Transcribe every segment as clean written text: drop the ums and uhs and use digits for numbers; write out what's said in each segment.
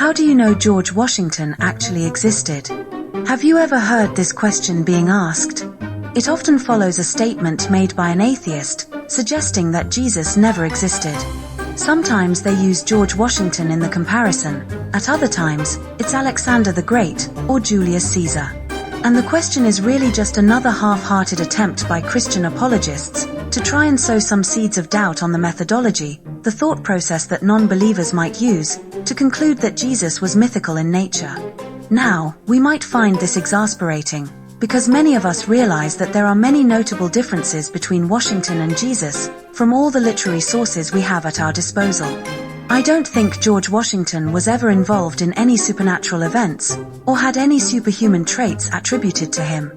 How do you know George Washington actually existed? Have you ever heard this question being asked? It often follows a statement made by an atheist, suggesting that Jesus never existed. Sometimes they use George Washington in the comparison, at other times, it's Alexander the Great, or Julius Caesar. And the question is really just another half-hearted attempt by Christian apologists to try and sow some seeds of doubt on the methodology, the thought process that non-believers might use, to conclude that Jesus was mythical in nature. Now, we might find this exasperating, because many of us realize that there are many notable differences between Washington and Jesus, from all the literary sources we have at our disposal. I don't think George Washington was ever involved in any supernatural events, or had any superhuman traits attributed to him.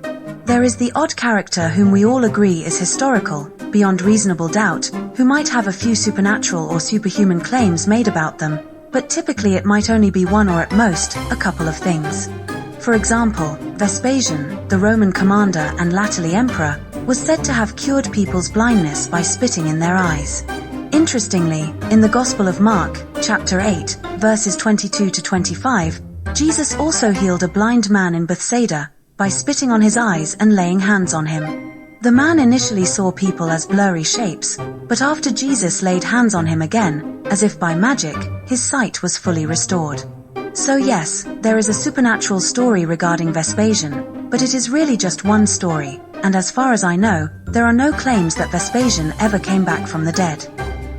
There is the odd character whom we all agree is historical, beyond reasonable doubt, who might have a few supernatural or superhuman claims made about them, but typically it might only be one or at most, a couple of things. For example, Vespasian, the Roman commander and latterly emperor, was said to have cured people's blindness by spitting in their eyes. Interestingly, in the Gospel of Mark, chapter 8, verses 22 to 25, Jesus also healed a blind man in Bethsaida by spitting on his eyes and laying hands on him. The man initially saw people as blurry shapes, but after Jesus laid hands on him again, as if by magic, his sight was fully restored. So yes, there is a supernatural story regarding Vespasian, but it is really just one story, and as far as I know, there are no claims that Vespasian ever came back from the dead.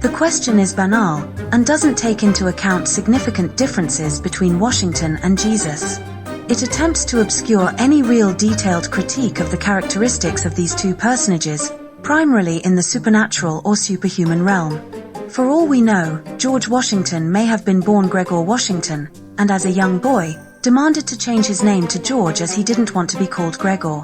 The question is banal, and doesn't take into account significant differences between Washington and Jesus. It attempts to obscure any real detailed critique of the characteristics of these two personages, primarily in the supernatural or superhuman realm. For all we know, George Washington may have been born Gregor Washington, and as a young boy, demanded to change his name to George as he didn't want to be called Gregor.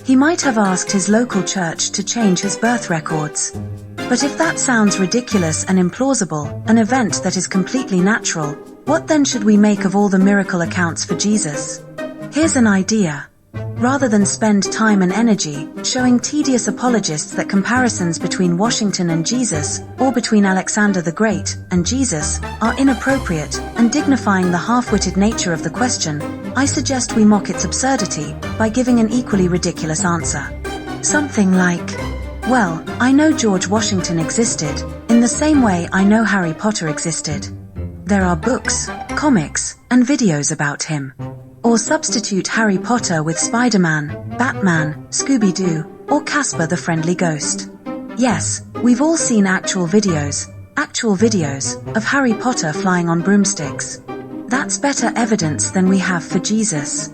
He might have asked his local church to change his birth records. But if that sounds ridiculous and implausible, an event that is completely natural, what then should we make of all the miracle accounts for Jesus? Here's an idea. Rather than spend time and energy showing tedious apologists that comparisons between Washington and Jesus, or between Alexander the Great and Jesus, are inappropriate and dignifying the half-witted nature of the question, I suggest we mock its absurdity by giving an equally ridiculous answer. Something like, well, I know George Washington existed, in the same way I know Harry Potter existed. There are books, comics, and videos about him. Or substitute Harry Potter with Spider-Man, Batman, Scooby-Doo, or Casper the Friendly Ghost. Yes, we've all seen actual videos of Harry Potter flying on broomsticks. That's better evidence than we have for Jesus.